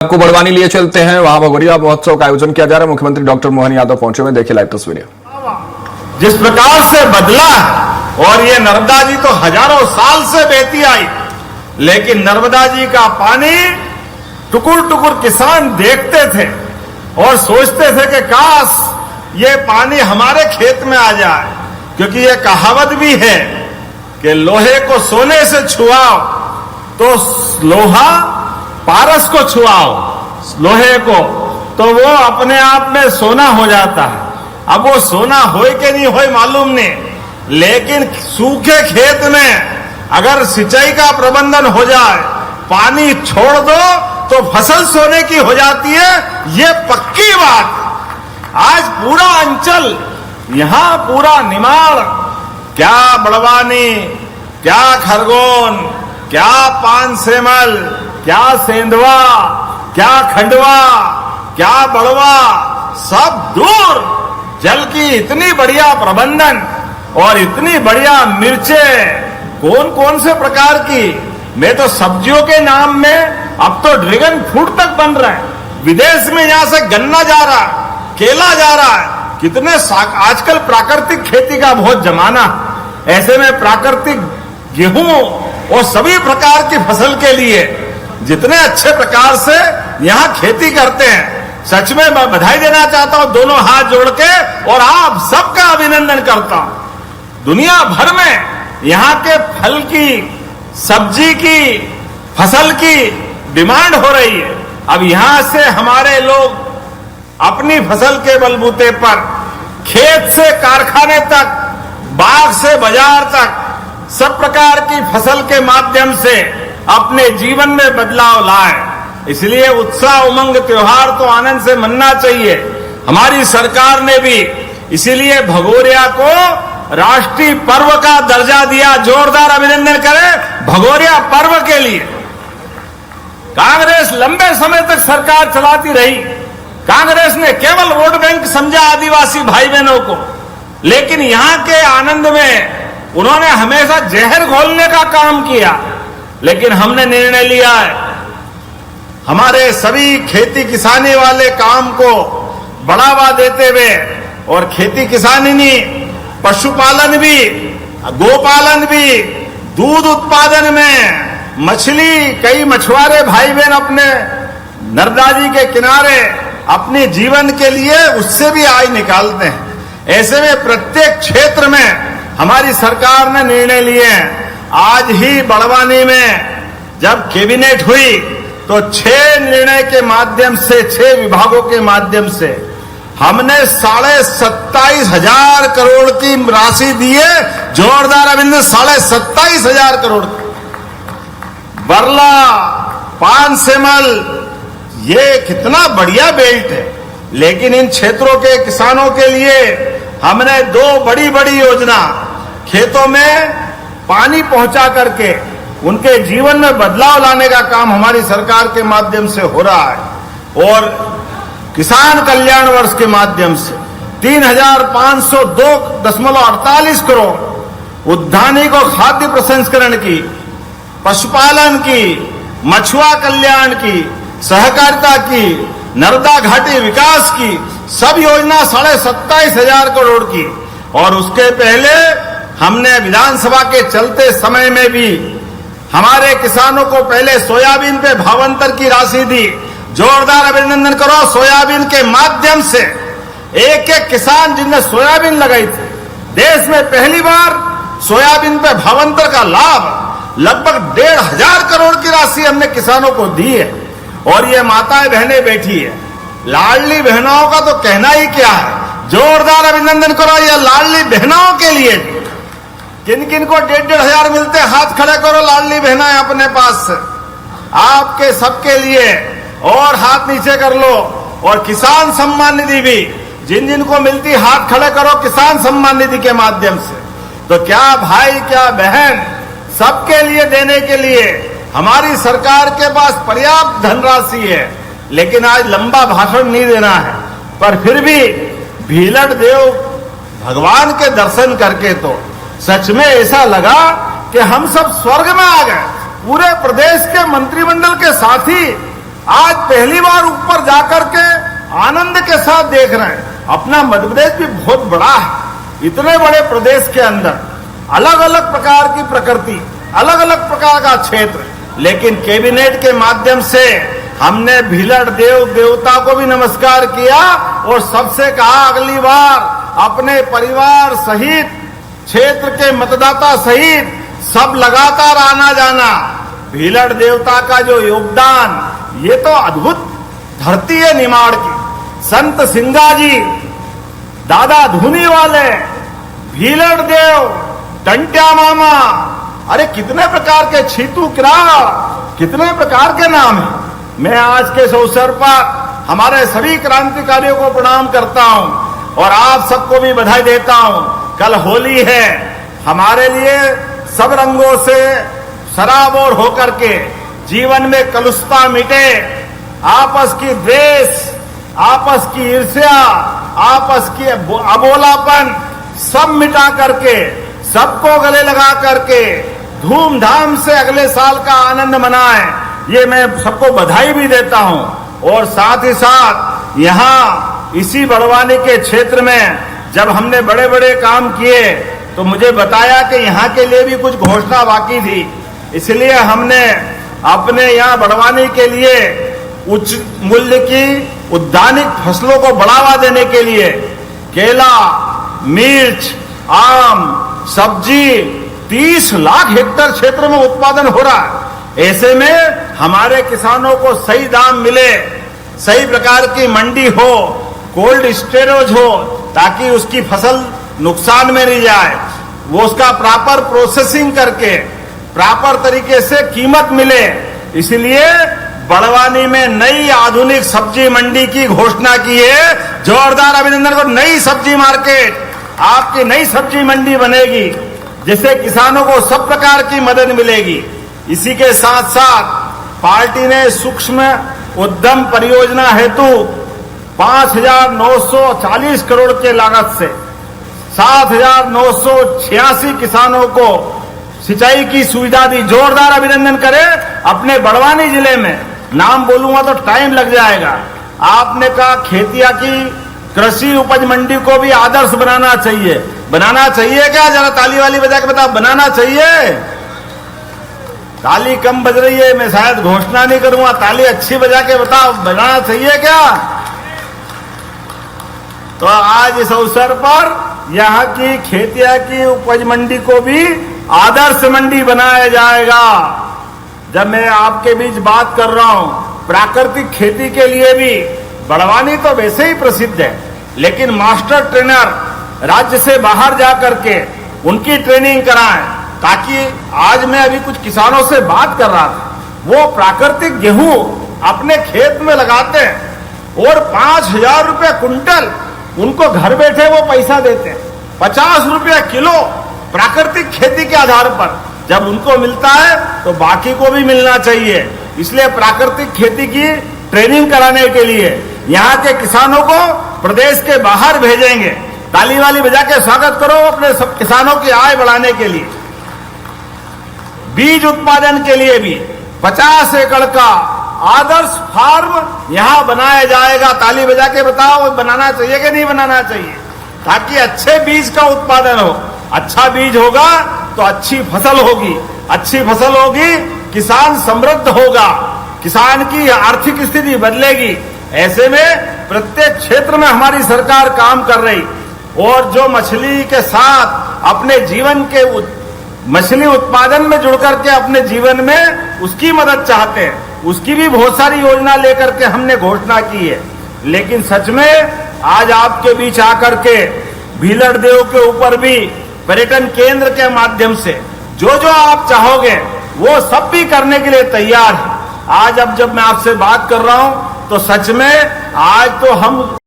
आपको बड़वानी लिए चलते हैं, वहां भगोरिया महोत्सव का आयोजन किया जा रहा है। मुख्यमंत्री डॉक्टर मोहन यादव पहुंचे हुए, देखिए लाइव तस्वीरें। जिस प्रकार से बदला है, और ये नर्मदा जी तो हजारों साल से बहती आई, लेकिन नर्मदा जी का पानी टुकुर टुकुर किसान देखते थे और सोचते थे कि काश ये पानी हमारे खेत में आ जाए, क्योंकि ये कहावत भी है कि लोहे को सोने से छुआओ तो लोहा पारस को छुआओ लोहे को तो वो अपने आप में सोना हो जाता है। अब वो सोना होए कि नहीं होए मालूम नहीं, लेकिन सूखे खेत में अगर सिंचाई का प्रबंधन हो जाए, पानी छोड़ दो तो फसल सोने की हो जाती है। ये पक्की बात। आज पूरा अंचल, यहां पूरा निमाड़, क्या बड़वानी, क्या खरगोन, क्या पानसेमल, क्या सेंधवा, क्या खंडवा, क्या बड़वा, सब दूर जल की इतनी बढ़िया प्रबंधन और इतनी बढ़िया मिर्चें, कौन कौन से प्रकार की। मैं तो सब्जियों के नाम में अब तो ड्रैगन फ्रूट तक बन रहा है। विदेश में यहां से गन्ना जा रहा है, केला जा रहा है। कितने आजकल प्राकृतिक खेती का बहुत जमाना, ऐसे में प्राकृतिक गेहूं और सभी प्रकार की फसल के लिए जितने अच्छे प्रकार से यहां खेती करते हैं, सच में मैं बधाई देना चाहता हूं दोनों हाथ जोड़ के, और आप सबका अभिनंदन करता हूं। दुनिया भर में यहां के फल की, सब्जी की, फसल की डिमांड हो रही है। अब यहां से हमारे लोग अपनी फसल के बलबूते पर खेत से कारखाने तक, बाग से बाजार तक, सब प्रकार की फसल के माध्यम से अपने जीवन में बदलाव लाए। इसलिए उत्साह उमंग त्योहार तो आनंद से मनना चाहिए। हमारी सरकार ने भी इसीलिए भगोरिया को राष्ट्रीय पर्व का दर्जा दिया। जोरदार अभिनंदन करें भगोरिया पर्व के लिए। कांग्रेस लंबे समय तक सरकार चलाती रही। कांग्रेस ने केवल वोट बैंक समझा आदिवासी भाई बहनों को, लेकिन यहां के आनंद में उन्होंने हमेशा जहर घोलने का काम किया। लेकिन हमने निर्णय लिया है, हमारे सभी खेती किसानी वाले काम को बढ़ावा देते हुए, और खेती किसानी नहीं, पशुपालन भी, गोपालन भी, दूध उत्पादन में मछली, कई मछुआरे भाई बहन अपने नर्मदा जी के किनारे अपने जीवन के लिए उससे भी आय निकालते हैं। ऐसे में प्रत्येक क्षेत्र में हमारी सरकार ने निर्णय लिए हैं। आज ही बड़वानी में जब कैबिनेट हुई तो 6 निर्णय के माध्यम से, 6 विभागों के माध्यम से हमने 27,500 करोड़ की राशि दी है। जोरदार अभिनंदन। 27,500 करोड़। बरला, पानसेमल, ये कितना बढ़िया बेल्ट है, लेकिन इन क्षेत्रों के किसानों के लिए हमने 2 बड़ी बड़ी योजना, खेतों में पानी पहुंचा करके उनके जीवन में बदलाव लाने का काम हमारी सरकार के माध्यम से हो रहा है। और किसान कल्याण वर्ष के माध्यम से 3,502.48 करोड़ उद्यानी को खाद्य प्रसंस्करण की, पशुपालन की, मछुआ कल्याण की, सहकारिता की, नर्मदा घाटी विकास की, सब योजना 27,500 करोड़ की। और उसके पहले हमने विधानसभा के चलते समय में भी हमारे किसानों को पहले सोयाबीन पे भावांतर की राशि दी। जोरदार अभिनंदन करो। सोयाबीन के माध्यम से एक एक किसान जिनने सोयाबीन लगाई थी, देश में पहली बार सोयाबीन पे भावांतर का लाभ लगभग 1,500 करोड़ की राशि हमने किसानों को दी है। और ये माताएं बहनें बैठी है, लाडली बहनों का तो कहना ही क्या है। जोरदार अभिनंदन करो ये लाडली बहनों के लिए। किन किन को 1,500 मिलते, हाथ खड़े करो। लाडली बहनाएं अपने पास आपके सबके लिए, और हाथ नीचे कर लो। और किसान सम्मान निधि भी जिन जिन को मिलती, हाथ खड़े करो किसान सम्मान निधि के माध्यम से। तो क्या भाई, क्या बहन, सबके लिए देने के लिए हमारी सरकार के पास पर्याप्त धनराशि है। लेकिन आज लंबा भाषण नहीं देना है, पर फिर भी भीलड़ देव भगवान के दर्शन करके तो सच में ऐसा लगा कि हम सब स्वर्ग में आ गए। पूरे प्रदेश के मंत्रिमंडल के साथी आज पहली बार ऊपर जाकर के आनंद के साथ देख रहे हैं। अपना मध्य प्रदेश भी बहुत बड़ा है। इतने बड़े प्रदेश के अंदर अलग अलग प्रकार की प्रकृति, अलग अलग प्रकार का क्षेत्र, लेकिन कैबिनेट के माध्यम से हमने भीलड़ देवता को भी नमस्कार किया और सबसे कहा अगली बार अपने परिवार सहित, क्षेत्र के मतदाता सहित सब लगातार आना जाना। भीलड़ देवता का जो योगदान, ये तो अद्भुत धरती है निमाड़ की। संत सिंगा जी, दादा धुनी वाले, भीलड़ देव, टंट्या मामा, अरे कितने प्रकार के, छीतू किरा, कितने प्रकार के नाम हैं। मैं आज के इस अवसर पर हमारे सभी क्रांतिकारियों को प्रणाम करता हूं और आप सबको भी बधाई देता हूं। कल होली है, हमारे लिए सब रंगों से सराबोर होकर के जीवन में कलुषता मिटे, आपस की द्वेष, आपस की ईर्ष्या, आपस की अबोलापन सब मिटा करके, सबको गले लगा करके धूमधाम से अगले साल का आनंद मनाएं। ये मैं सबको बधाई भी देता हूं। और साथ ही साथ यहां इसी बड़वानी के क्षेत्र में जब हमने बड़े बड़े काम किए तो मुझे बताया कि यहां के लिए भी कुछ घोषणा बाकी थी, इसलिए हमने अपने यहां बड़वानी के लिए उच्च मूल्य की उद्यानिक फसलों को बढ़ावा देने के लिए केला, मिर्च, आम, सब्जी 30 लाख हेक्टेयर क्षेत्र में उत्पादन हो रहा है। ऐसे में हमारे किसानों को सही दाम मिले, सही प्रकार की मंडी हो, कोल्ड स्टोरेज हो, ताकि उसकी फसल नुकसान में नहीं जाए, वो उसका प्रॉपर प्रोसेसिंग करके प्रॉपर तरीके से कीमत मिले। इसलिए बड़वानी में नई आधुनिक सब्जी मंडी की घोषणा की है। जोरदार अभिनंदन को। नई सब्जी मार्केट, आपकी नई सब्जी मंडी बनेगी, जिससे किसानों को सब प्रकार की मदद मिलेगी। इसी के साथ साथ पार्टी ने सूक्ष्म उद्यम परियोजना हेतु 5,940 करोड़ के लागत से 7,986 किसानों को सिंचाई की सुविधा दी। जोरदार अभिनंदन करें। अपने बड़वानी जिले में नाम बोलूंगा तो टाइम लग जाएगा। आपने कहा खेतिया की कृषि उपज मंडी को भी आदर्श बनाना चाहिए। बनाना चाहिए क्या? जरा ताली वाली बजा के बताओ, बनाना चाहिए? ताली कम बज रही है, मैं शायद घोषणा नहीं करूंगा। ताली अच्छी बजा के बताओ, बनाना चाहिए क्या? तो आज इस अवसर पर यहाँ की खेतिया की उपज मंडी को भी आदर्श मंडी बनाया जाएगा। जब मैं आपके बीच बात कर रहा हूं, प्राकृतिक खेती के लिए भी बड़वानी तो वैसे ही प्रसिद्ध है, लेकिन मास्टर ट्रेनर राज्य से बाहर जा करके उनकी ट्रेनिंग कराएं, ताकि आज मैं अभी कुछ किसानों से बात कर रहा था, वो प्राकृतिक गेहूं अपने खेत में लगाते हैं और 5,000 रुपये कुंटल उनको घर बैठे वो पैसा देते हैं। 50 रुपये किलो प्राकृतिक खेती के आधार पर जब उनको मिलता है तो बाकी को भी मिलना चाहिए। इसलिए प्राकृतिक खेती की ट्रेनिंग कराने के लिए यहाँ के किसानों को प्रदेश के बाहर भेजेंगे। ताली वाली बजा के स्वागत करो अपने सब किसानों की आय बढ़ाने के लिए। बीज उत्पादन के लिए भी 50 एकड़ का आदर्श फार्म यहाँ बनाया जाएगा। ताली बजा के बताओ, बनाना चाहिए कि नहीं बनाना चाहिए? ताकि अच्छे बीज का उत्पादन हो। अच्छा बीज होगा तो अच्छी फसल होगी, अच्छी फसल होगी, किसान समृद्ध होगा, किसान की आर्थिक स्थिति बदलेगी। ऐसे में प्रत्येक क्षेत्र में हमारी सरकार काम कर रही, और जो मछली के साथ अपने जीवन के मछली उत्पादन में जुड़ करके अपने जीवन में उसकी मदद चाहते हैं, उसकी भी बहुत सारी योजना लेकर के हमने घोषणा की है। लेकिन सच में आज आपके बीच आकर के भीलड़ देव के ऊपर भी पर्यटन केंद्र के माध्यम से जो जो आप चाहोगे वो सब भी करने के लिए तैयार है। आज अब जब मैं आपसे बात कर रहा हूं तो सच में आज तो हम